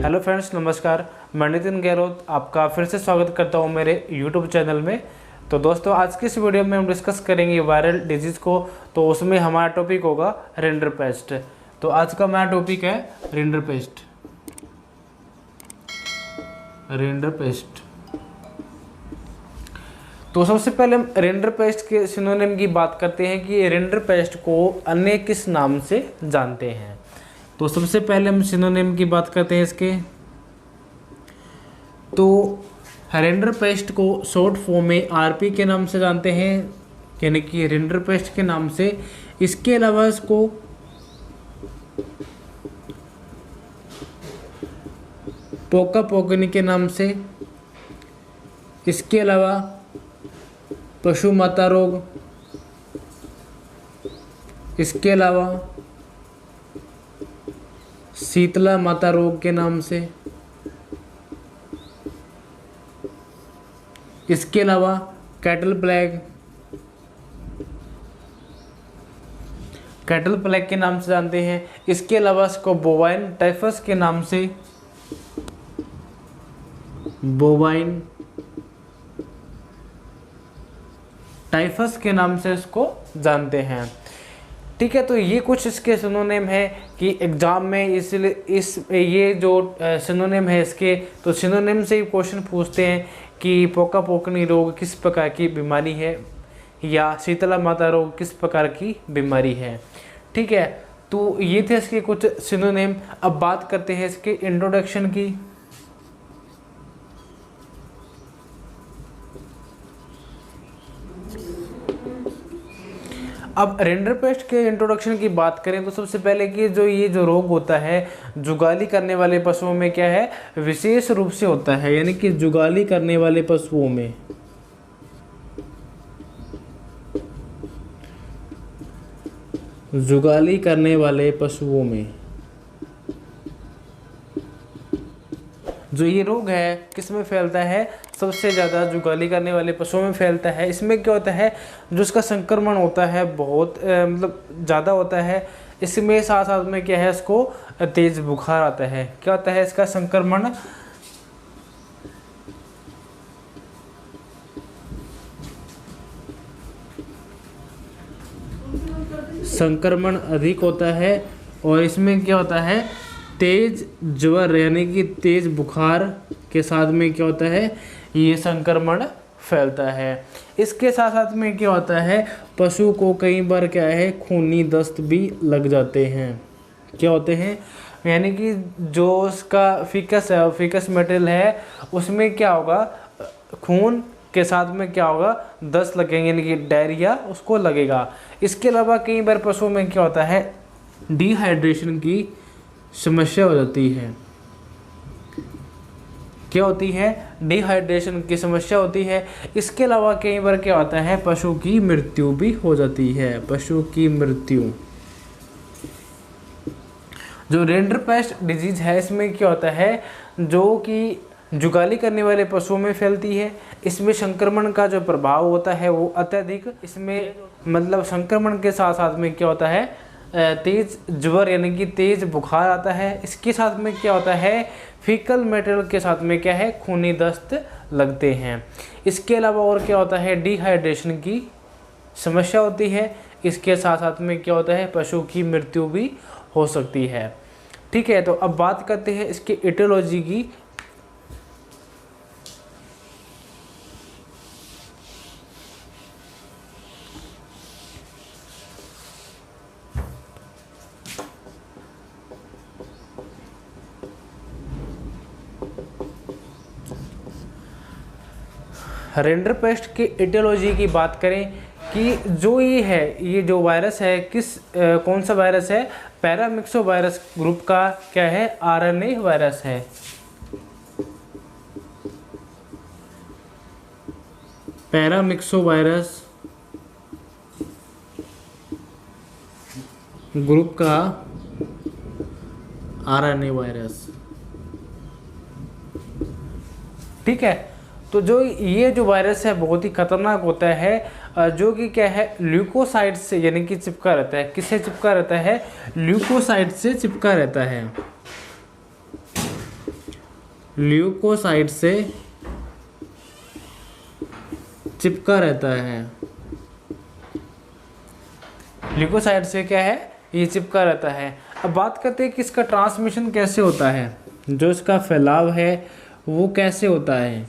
Hello friends, नमस्कार। मैं नितिन गहलोत आपका फिर से स्वागत करता हूं मेरे यूट्यूब चैनल में। तो दोस्तों, आज की इस वीडियो में हम डिस्कस करेंगे वायरल डिजीज़ को। तो उसमें हमारा टॉपिक होगा रिंडरपेस्ट। तो आज का हमारा टॉपिक है रिंडरपेस्ट। तो सबसे पहले हम रिंडरपेस्ट के सिनोनिम की बात करते हैं कि रिंडरपेस्ट को अन्य किस नाम से जानते हैं। तो सबसे पहले हम सिनोनिम की बात करते हैं इसके। तो रिंडरपेस्ट को शॉर्ट फॉर्म में आरपी के नाम से जानते हैं, यानी कि रिंडरपेस्ट के नाम से। इसके अलावा इसको पोका पोकनी के नाम से, इसके अलावा पशु माता रोग, इसके अलावा शीतला माता रोग के नाम से, इसके अलावा कैटल प्लेग के नाम से जानते हैं। इसके अलावा इसको बोवाइन टाइफस के नाम से, बोवाइन टाइफस के नाम से इसको जानते हैं। ठीक है, तो ये कुछ इसके सिनोनिम है कि एग्जाम में इसलिए ये जो सिनोनिम है इसके, तो सिनोनिम से ही क्वेश्चन पूछते हैं कि पोका पोकनी रोग किस प्रकार की बीमारी है या शीतला माता रोग किस प्रकार की बीमारी है। ठीक है, तो ये थे इसके कुछ सिनोनिम। अब बात करते हैं इसके इंट्रोडक्शन की। अब रिंडरपेस्ट के इंट्रोडक्शन की बात करें तो सबसे पहले कि ये जो रोग होता है जुगाली करने वाले पशुओं में क्या है, विशेष रूप से होता है। यानी कि जुगाली करने वाले पशुओं में, जुगाली करने वाले पशुओं में जो ये रोग है किस में फैलता है, सबसे ज़्यादा जुगाली करने वाले पशुओं में फैलता है। इसमें क्या होता है, जो इसका संक्रमण होता है बहुत मतलब ज़्यादा होता है। इसमें साथ साथ में क्या है, इसको तेज बुखार आता है। क्या होता है इसका संक्रमण अधिक होता है। और इसमें क्या होता है, तेज ज्वर यानी कि तेज बुखार के साथ में क्या होता है, ये संक्रमण फैलता है। इसके साथ साथ में क्या होता है, पशु को कई बार क्या है, खूनी दस्त भी लग जाते हैं। क्या होते हैं, यानी कि जो उसका फीकस है, फीकस मटेरियल है, उसमें क्या होगा, खून के साथ में क्या होगा, दस्त लगेंगे, यानी कि डायरिया उसको लगेगा। इसके अलावा कई बार पशुओं में क्या होता है, डिहाइड्रेशन की समस्या हो जाती है। क्या होती है, डिहाइड्रेशन की समस्या होती है। इसके अलावा कई बार क्या होता है, पशु की मृत्यु भी हो जाती है। पशु की मृत्यु, जो रिंडरपेस्ट डिजीज है, इसमें क्या होता है, जो कि जुगाली करने वाले पशुओं में फैलती है। इसमें संक्रमण का जो प्रभाव होता है वो अत्यधिक, इसमें मतलब संक्रमण के साथ साथ में क्या होता है, तेज ज्वर यानी कि तेज बुखार आता है। इसके साथ में क्या होता है, फीकल मटेरियल के साथ में क्या है, खूनी दस्त लगते हैं। इसके अलावा और क्या होता है, डिहाइड्रेशन की समस्या होती है। इसके साथ साथ में क्या होता है, पशु की मृत्यु भी हो सकती है। ठीक है, तो अब बात करते हैं इसके एटियोलॉजी की। रिंडरपेस्ट की एटियोलॉजी की बात करें कि जो ये है, ये जो वायरस है कौन सा वायरस है, पैरामिक्सो वायरस ग्रुप का क्या है, आरएनए वायरस है। पैरामिक्सो वायरस ग्रुप का आरएनए वायरस। ठीक है, तो जो ये जो वायरस है बहुत ही खतरनाक होता है, जो कि क्या है ल्यूकोसाइट से यानी कि चिपका रहता है। किससे चिपका रहता है? ल्यूकोसाइट से चिपका रहता है। ल्यूकोसाइट से चिपका रहता है। ल्यूकोसाइट से क्या है, ये चिपका रहता है। अब बात करते हैं कि इसका ट्रांसमिशन कैसे होता है, जो इसका फैलाव है वो कैसे होता है।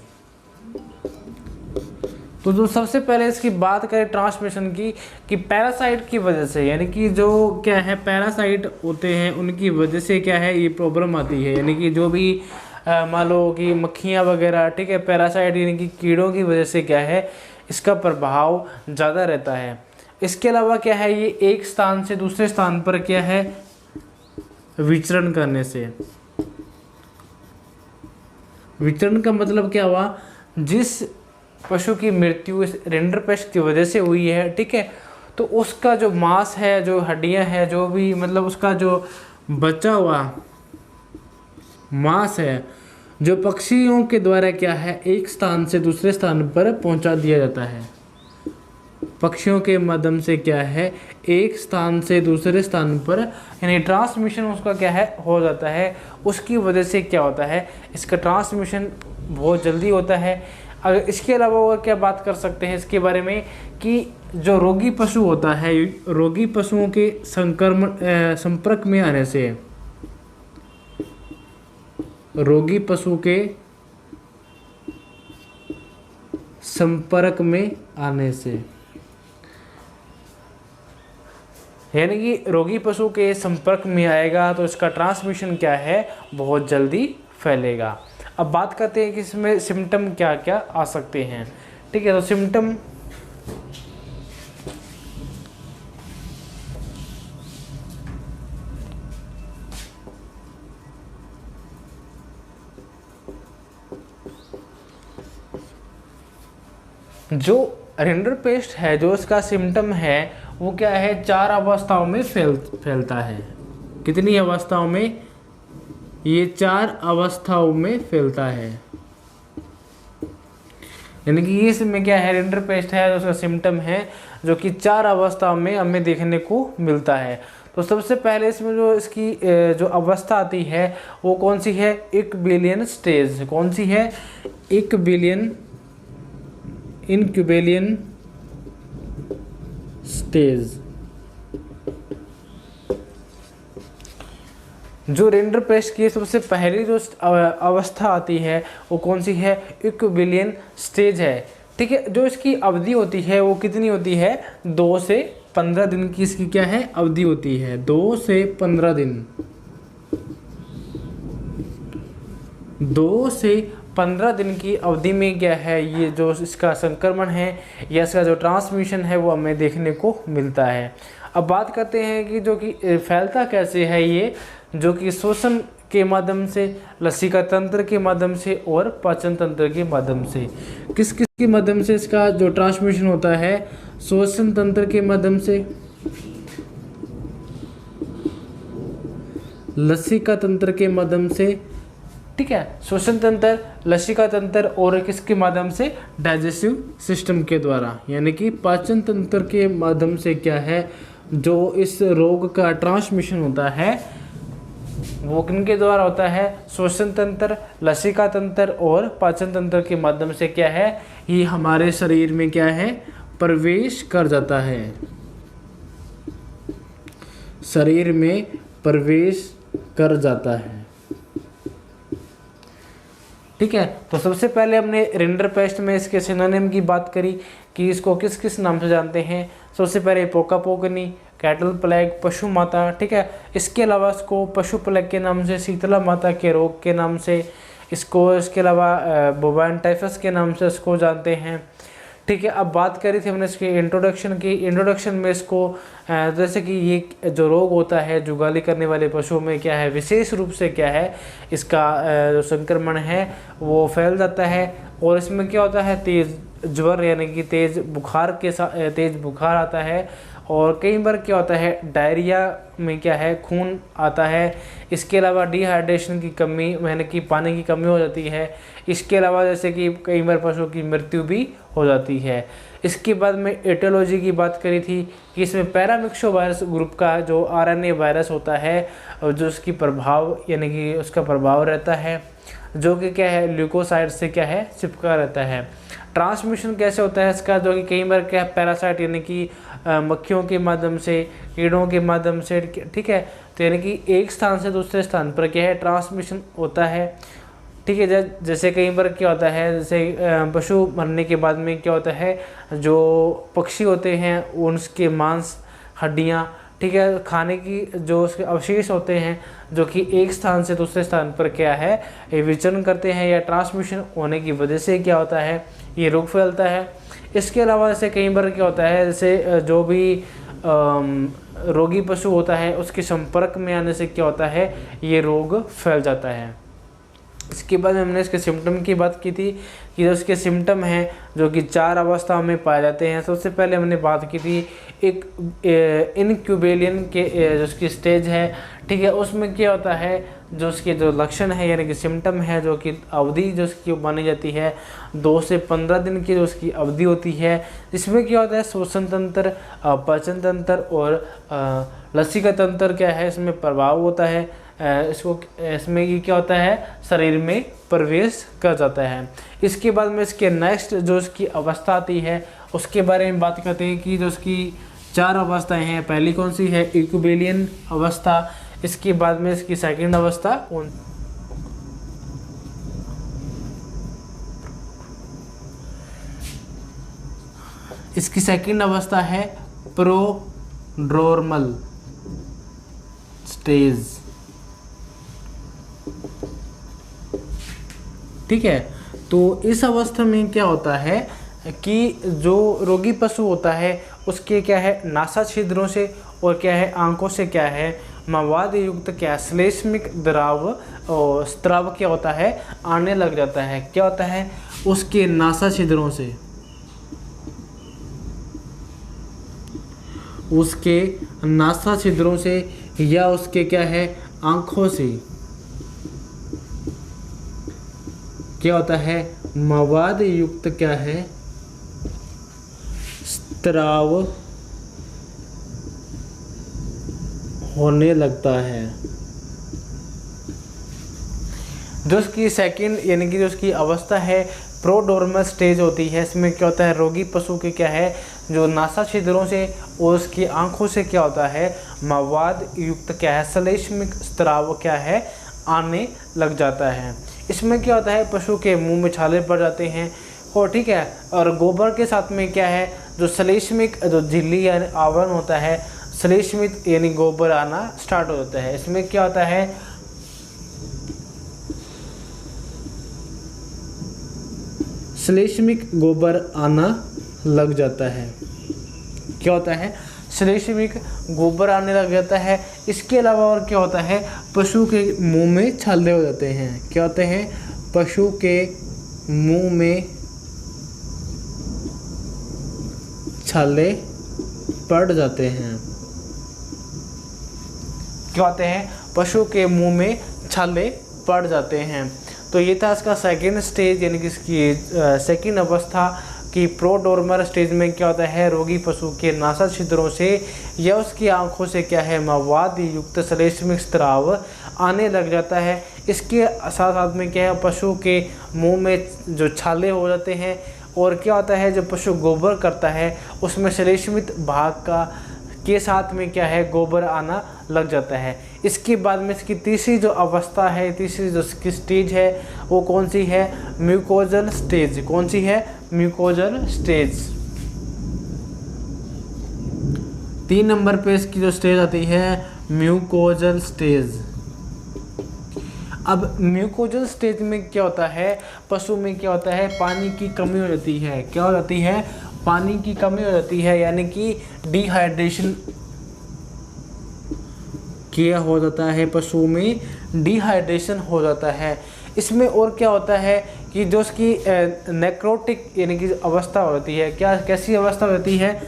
तो जो सबसे पहले इसकी बात करें ट्रांसमिशन की, कि पैरासाइट की वजह से, यानी कि जो क्या है पैरासाइट होते हैं उनकी वजह से क्या है ये प्रॉब्लम आती है। यानी कि जो भी मान लो कि मक्खियाँ वगैरह, ठीक है, पैरासाइट यानी कि कीड़ों की वजह से क्या है इसका प्रभाव ज़्यादा रहता है। इसके अलावा क्या है, ये एक स्थान से दूसरे स्थान पर क्या है विचरण करने से। विचरण का मतलब क्या हुआ, जिस पशु की मृत्यु इस रिंडरपेस्ट की वजह से हुई है, ठीक है, तो उसका जो मांस है, जो हड्डियां हैं, जो भी मतलब उसका जो बचा हुआ मांस है, जो पक्षियों के द्वारा क्या है एक स्थान से दूसरे स्थान पर पहुंचा दिया जाता है। पक्षियों के माध्यम से क्या है एक स्थान से दूसरे स्थान पर यानी ट्रांसमिशन उसका क्या है हो जाता है। उसकी वजह से क्या होता है, इसका ट्रांसमिशन बहुत जल्दी होता है। अगर इसके अलावा और क्या बात कर सकते हैं इसके बारे में, कि जो रोगी पशु होता है, रोगी पशुओं के संपर्क में आने से, रोगी पशु के संपर्क में आने से, यानी कि रोगी पशु के संपर्क में आएगा तो इसका ट्रांसमिशन क्या है बहुत जल्दी फैलेगा। अब बात करते हैं कि इसमें सिम्टम क्या क्या आ सकते हैं, ठीक है। तो सिम्टम जो रिंडरपेस्ट है, जो इसका सिम्टम है वो क्या है 4 अवस्थाओं में फैलता है। कितनी अवस्थाओं में, ये 4 अवस्थाओं में फैलता है। यानी कि इसमें क्या है रिंडरपेस्ट है, जो उसका सिम्टम है जो कि 4 अवस्थाओं में हमें देखने को मिलता है। तो सबसे पहले इसमें जो इसकी जो अवस्था आती है वो कौन सी है, इक्यूबेलियन स्टेज। कौन सी है, इनक्यूबेलियन स्टेज। जो रिंडरपेस्ट की सबसे पहली जो अवस्था आती है वो कौन सी है, इक्यूबेलियन स्टेज है, ठीक है। जो इसकी अवधि होती है वो कितनी होती है, 2 से 15 दिन की इसकी क्या है अवधि होती है, 2 से 15 दिन। 2 से 15 दिन की अवधि में क्या है ये जो इसका संक्रमण है या इसका जो ट्रांसमिशन है वो हमें देखने को मिलता है। अब बात करते हैं कि जो कि फैलता कैसे है ये, जो कि श्वसन के माध्यम से, लसिका तंत्र के माध्यम से और पाचन तंत्र के माध्यम से। किस किस के माध्यम से इसका जो ट्रांसमिशन होता है, श्वसन तंत्र के माध्यम से, लसिका तंत्र के माध्यम से, ठीक है, श्वसन तंत्र, लसिका तंत्र और किसके माध्यम से, डाइजेस्टिव सिस्टम के द्वारा, यानी कि पाचन तंत्र के माध्यम से क्या है जो इस रोग का ट्रांसमिशन होता है वो किनके द्वारा होता है, श्वसन तंत्र, लसिका तंत्र और पाचन तंत्र के माध्यम से क्या है ये हमारे शरीर में क्या है प्रवेश कर जाता है, शरीर में प्रवेश कर जाता है, ठीक है। तो सबसे पहले हमने रिंडरपेस्ट में इसके सिनोनिम की बात करी कि इसको किस किस नाम से जानते हैं। सबसे पहले पोकापोकनी, कैटल प्लेग, पशु माता, ठीक है। इसके अलावा इसको पशु प्लेग के नाम से, शीतला माता के रोग के नाम से इसको, इसके अलावा बोवाइन टाइफस के नाम से इसको जानते हैं, ठीक है। अब बात करी थी हमने इसकी इंट्रोडक्शन की। इंट्रोडक्शन में इसको जैसे कि ये जो रोग होता है जुगाली करने वाले पशुओं में क्या है विशेष रूप से क्या है इसका जो संक्रमण है वो फैल जाता है और इसमें क्या होता है तेज़ ज्वर यानी कि तेज़ बुखार के साथ तेज़ बुखार आता है और कई बार क्या होता है डायरिया में क्या है खून आता है। इसके अलावा डिहाइड्रेशन की कमी यानी कि पानी की कमी हो जाती है। इसके अलावा जैसे कि कई बार पशुओं की मृत्यु भी हो जाती है। इसके बाद में एटियोलॉजी की बात करी थी कि इसमें पैरामिक्सो वायरस ग्रुप का जो आरएनए वायरस होता है और जो उसकी प्रभाव यानी कि उसका प्रभाव रहता है जो कि क्या है ल्यूकोसाइड से क्या है चिपका रहता है। ट्रांसमिशन कैसे होता है इसका, जो कि कई बार क्या है पैरासाइट यानी कि मक्खियों के माध्यम से, कीड़ों के माध्यम से, ठीक है। तो यानी कि एक स्थान से दूसरे स्थान पर क्या है ट्रांसमिशन होता है, ठीक है। जैसे कई बार क्या होता है, जैसे पशु मरने के बाद में क्या होता है, जो पक्षी होते हैं उनके मांस, हड्डियाँ, ठीक है, खाने की जो उसके अवशेष होते हैं जो कि एक स्थान से दूसरे स्थान पर क्या है ये विचरण करते हैं, या ट्रांसमिशन होने की वजह से क्या होता है ये रोग फैलता है। इसके अलावा जैसे कई बार क्या होता है, जैसे जो भी रोगी पशु होता है उसके संपर्क में आने से क्या होता है ये रोग फैल जाता है। इसके बाद हमने इसके सिम्टम की बात की थी कि जो इसके सिम्टम हैं जो कि 4 अवस्थाओं में पाए जाते हैं। सबसे पहले हमने बात की थी एक इनक्यूबेलियन के जो उसकी स्टेज है, ठीक है, उसमें क्या होता है जो उसके जो लक्षण है यानी कि सिम्टम है, जो कि अवधि जो उसकी मानी जाती है 2 से 15 दिन की जो उसकी अवधि होती है। इसमें क्या होता है श्वसन तंत्र, पाचन तंत्र और लसीका तंत्र क्या है इसमें प्रभाव होता है। इसमें ये क्या होता है शरीर में प्रवेश कर जाता है। इसके बाद में इसके नेक्स्ट जो इसकी अवस्था आती है उसके बारे में बात करते हैं कि जो उसकी 4 अवस्थाएं हैं। पहली कौन सी है इक्यूबेलियन अवस्था, इसके बाद में इसकी सेकंड अवस्था इसकी सेकंड अवस्था है प्रोड्रोमल स्टेज, ठीक है। तो इस अवस्था में क्या होता है कि जो रोगी पशु होता है उसके क्या है नासा छिद्रों से और क्या है आंखों से क्या है मवाद युक्त क्या श्लेष्मिक द्रव और स्त्राव क्या होता है आने लग जाता है। क्या होता है उसके नासा छिद्रों से, उसके नासा छिद्रों से या उसके क्या है आंखों से क्या होता है मवाद युक्त क्या है स्त्राव होने लगता है। जो उसकी सेकंड यानी कि जो उसकी अवस्था है प्रोड्रोमल स्टेज होती है, इसमें क्या होता है रोगी पशु के क्या है जो नासा छिद्रों से और उसकी आंखों से क्या होता है मवाद युक्त क्या है श्लेष्मिक स्त्राव क्या है आने लग जाता है। इसमें क्या होता है पशु के मुंह में छाले पड़ जाते हैं और ठीक है, और गोबर के साथ में क्या है जो श्लेष्मिक जो झिल्ली यानी आवरण होता है श्लेष्मित यानी गोबर आना स्टार्ट हो जाता है। इसमें क्या होता है श्लेष्मिक गोबर आना लग जाता है। क्या होता है श्लेष्मिक गोबर आने लग जाता है। इसके अलावा और क्या होता है पशु के मुंह में छाले हो जाते हैं। क्या होते हैं पशु के मुंह में छाले पड़ जाते हैं। क्या होते हैं पशु के मुंह में छाले पड़ जाते हैं। तो ये था इसका सेकेंड स्टेज यानी कि इसकी सेकेंड अवस्था कि प्रोड्रोमल स्टेज में क्या होता है रोगी पशु के नासा छिद्रों से या उसकी आंखों से क्या है मवाद युक्त श्लेष्मिक स्त्राव आने लग जाता है। इसके साथ साथ में क्या है पशु के मुंह में जो छाले हो जाते हैं और क्या होता है जो पशु गोबर करता है उसमें श्लेष्मित भाग का के साथ में क्या है गोबर आना लग जाता है। इसके बाद में इसकी तीसरी जो अवस्था है, तीसरी जो इसकी स्टेज है वो कौन सी है म्यूकोजल स्टेज। कौन सी है म्यूकोजल स्टेज। 3 नंबर पे इसकी जो स्टेज आती है म्यूकोजल स्टेज। अब म्यूकोजल स्टेज में क्या होता है पशु में क्या होता है पानी की कमी हो जाती है। क्या हो जाती है पानी की कमी हो जाती है यानी कि डिहाइड्रेशन क्या हो जाता है पशु में डिहाइड्रेशन हो जाता है। इसमें और क्या होता है कि जो उसकी नेक्रोटिक यानी कि अवस्था होती है। क्या कैसी अवस्था होती है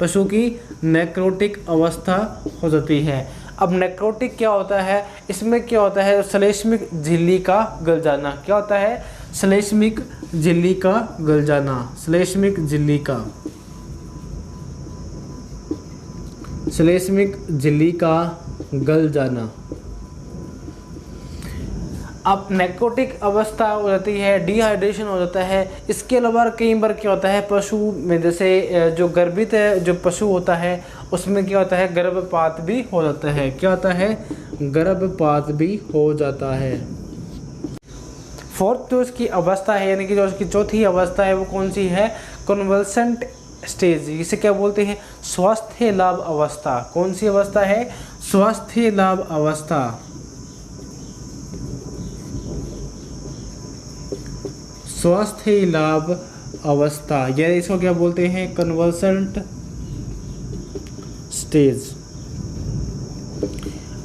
पशु की नेक्रोटिक अवस्था हो जाती है। अब नेक्रोटिक क्या होता है इसमें क्या होता है श्लेष्मिक झिल्ली का गल जाना। क्या होता है श्लेष्मिक झिल्ली का गल जाना। श्लेष्मिक झिल्ली का श्लेष्मिक झिल्ली का गल जाना। अब नेकोटिक अवस्था हो जाती है, डिहाइड्रेशन हो जाता है। इसके अलावा कई बार क्या होता है पशु में, जैसे जो गर्भित है जो पशु होता है उसमें क्या होता है गर्भपात भी हो जाता है। क्या होता है गर्भपात भी हो जाता है। फोर्थ जो इसकी अवस्था है यानी कि जो इसकी चौथी अवस्था है वो कौन सी है, कन्वल्सेंट स्टेज। इसे क्या बोलते हैं, स्वास्थ्य लाभ अवस्था। कौन सी अवस्था है, स्वास्थ्य लाभ अवस्था। स्वास्थ्य लाभ अवस्था या इसको क्या बोलते हैं, कन्वल्सेंट स्टेज।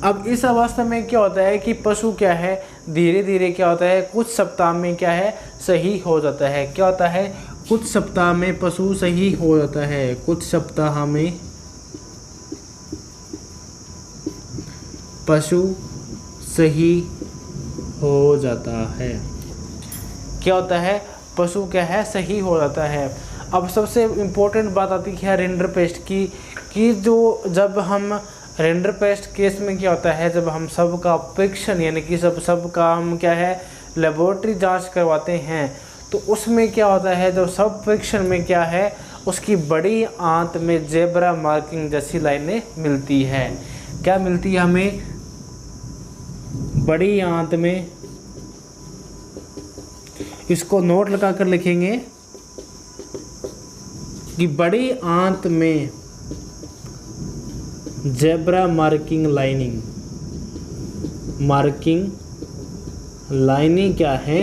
अब इस अवस्था में क्या होता है कि पशु क्या है धीरे धीरे क्या होता है कुछ सप्ताह में क्या है सही हो जाता है। क्या होता है, कुछ सप्ताह में पशु सही हो जाता है। कुछ सप्ताह में पशु सही हो जाता है। क्या होता है, पशु क्या है सही हो जाता है। अब सबसे इम्पोर्टेंट बात आती है रिंडरपेस्ट की, कि जो जब हम रिंडरपेस्ट केस में क्या होता है, जब हम सब का परीक्षण यानी कि सब का हम क्या है लेबोरेटरी जांच करवाते हैं, तो उसमें क्या होता है जब सब परीक्षण में क्या है उसकी बड़ी आंत में जेब्रा मार्किंग जैसी लाइनें मिलती है। क्या मिलती है हमें, बड़ी आंत में, इसको नोट लगा कर लिखेंगे कि बड़ी आंत में जेब्रा मार्किंग लाइनिंग क्या है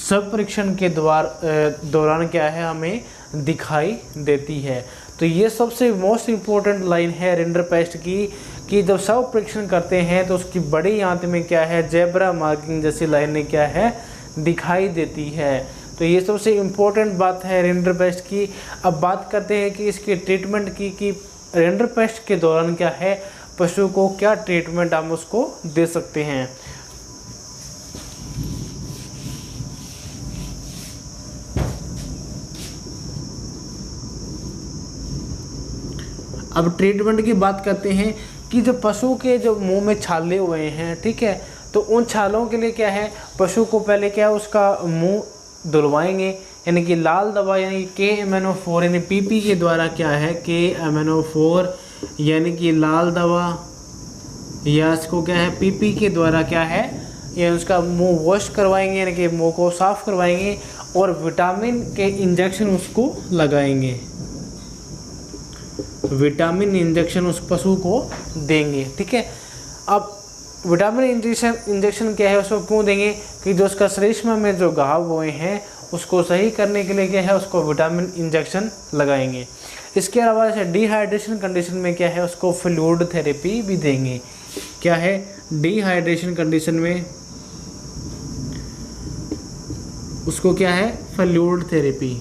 सब परीक्षण के दौरान क्या है हमें दिखाई देती है। तो ये सबसे मोस्ट इम्पोर्टेंट लाइन है रिंडरपेस्ट की, कि जब सब परीक्षण करते हैं तो उसकी बड़ी आंत में क्या है जेब्रा मार्किंग जैसी लाइनें क्या है दिखाई देती है। तो ये सबसे इम्पोर्टेंट बात है रिंडरपेस्ट की। अब बात करते हैं कि इसके ट्रीटमेंट की, कि रिंडरपेस्ट के दौरान क्या है पशु को क्या ट्रीटमेंट हम उसको दे सकते हैं। अब ट्रीटमेंट की बात करते हैं कि जो पशु के जो मुंह में छाले हुए हैं, ठीक है, तो उन छालों के लिए क्या है पशु को पहले क्या है उसका मुंह धुलवाएंगे, यानी कि लाल दवा यानी KMNO4 यानी PP के द्वारा क्या है KMNO4 यानी कि लाल दवा, या इसको क्या है PP के द्वारा क्या है ये उसका मुंह वॉश करवाएंगे यानी कि मुंह को साफ करवाएंगे, और विटामिन के इंजेक्शन उसको लगाएंगे, विटामिन इंजेक्शन उस पशु को देंगे। ठीक है, अब विटामिन इंजेक्शन क्या है उसको क्यों देंगे, कि जो उसका श्लेष्मा में जो घाव हुए हैं उसको सही करने के लिए क्या है उसको विटामिन इंजेक्शन लगाएंगे। इसके अलावा जैसे डिहाइड्रेशन कंडीशन में क्या है उसको फ्लूइड थेरेपी भी देंगे। क्या है, डिहाइड्रेशन कंडीशन में उसको क्या है फ्लूइड थेरेपी,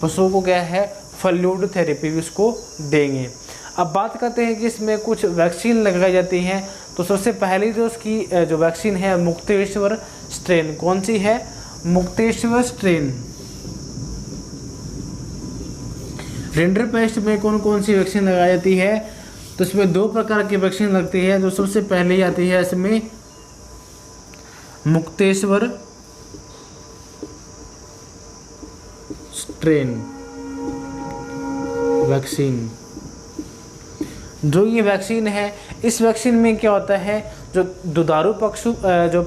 पशुओं को क्या है फ्लूइड थेरेपी भी उसको देंगे। अब बात करते हैं कि इसमें कुछ वैक्सीन लगाई जाती हैं। तो सबसे पहली जो उसकी जो वैक्सीन है मुक्तेश्वर स्ट्रेन, कौन सी है, मुक्तेश्वर स्ट्रेन। रिंडरपेस्ट में कौन कौन सी वैक्सीन लगाई जाती है, तो इसमें 2 प्रकार की वैक्सीन लगती है। जो सबसे पहले आती है इसमें मुक्तेश्वर स्ट्रेन वैक्सीन। जो ये वैक्सीन है इस वैक्सीन में क्या होता है जो दुधारू जो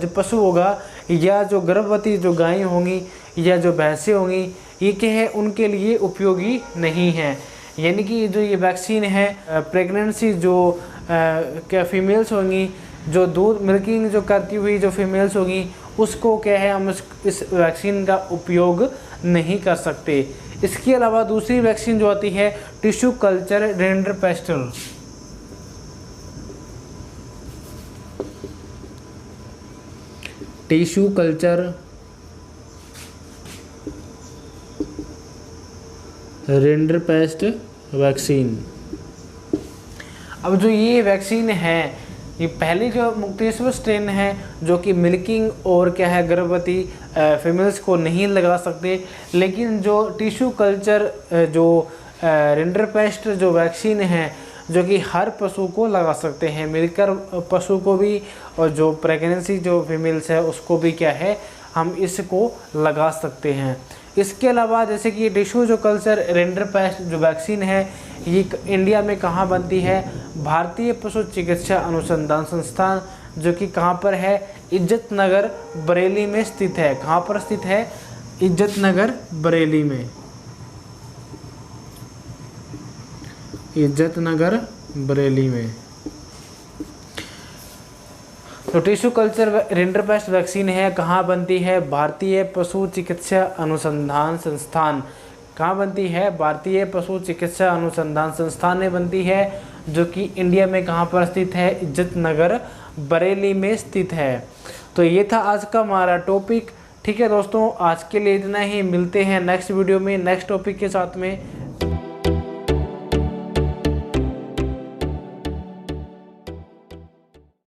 पशु होगा या जो गर्भवती जो गायें होंगी या जो भैंसें होंगी ये क्या है उनके लिए उपयोगी नहीं है। यानी कि जो ये वैक्सीन है प्रेगनेंसी जो क्या फीमेल्स होंगी, जो दूध मिल्किंग जो करती हुई जो फीमेल्स होंगी उसको क्या है हम इस वैक्सीन का उपयोग नहीं कर सकते। इसके अलावा दूसरी वैक्सीन जो आती है टिश्यू कल्चर रिंडरपेस्टल। Tissue culture rinderpest vaccine. अब जो ये वैक्सीन है ये पहली जो मुक्तेश्वर स्ट्रेन है जो कि मिल्किंग और क्या है गर्भवती फीमेल्स को नहीं लगा सकते, लेकिन जो टिश्यू कल्चर जो रिंडरपेस्ट जो वैक्सीन है जो कि हर पशु को लगा सकते हैं, मिलकर पशु को भी और जो प्रेगनेंसी जो फीमेल्स है उसको भी क्या है हम इसको लगा सकते हैं। इसके अलावा जैसे कि टिश्यू जो कल्चर रिंडरपेस्ट जो वैक्सीन है ये इंडिया में कहाँ बनती है, भारतीय पशु चिकित्सा अनुसंधान संस्थान जो कि कहाँ पर है, इज्जत नगर बरेली में स्थित है। कहाँ पर स्थित है, इज्जत नगर बरेली में, इज्जत नगर बरेली में। तो टिश्यू कल्चर रिंडरपेस्ट वैक्सीन है कहाँ बनती है, भारतीय पशु चिकित्सा अनुसंधान संस्थान। कहाँ बनती है, भारतीय पशु चिकित्सा अनुसंधान संस्थान में बनती है जो कि इंडिया में कहाँ पर स्थित है, इज्जत नगर बरेली में स्थित है। तो ये था आज का हमारा टॉपिक। ठीक है दोस्तों, आज के लिए इतना ही, मिलते हैं नेक्स्ट वीडियो में नेक्स्ट टॉपिक के साथ में।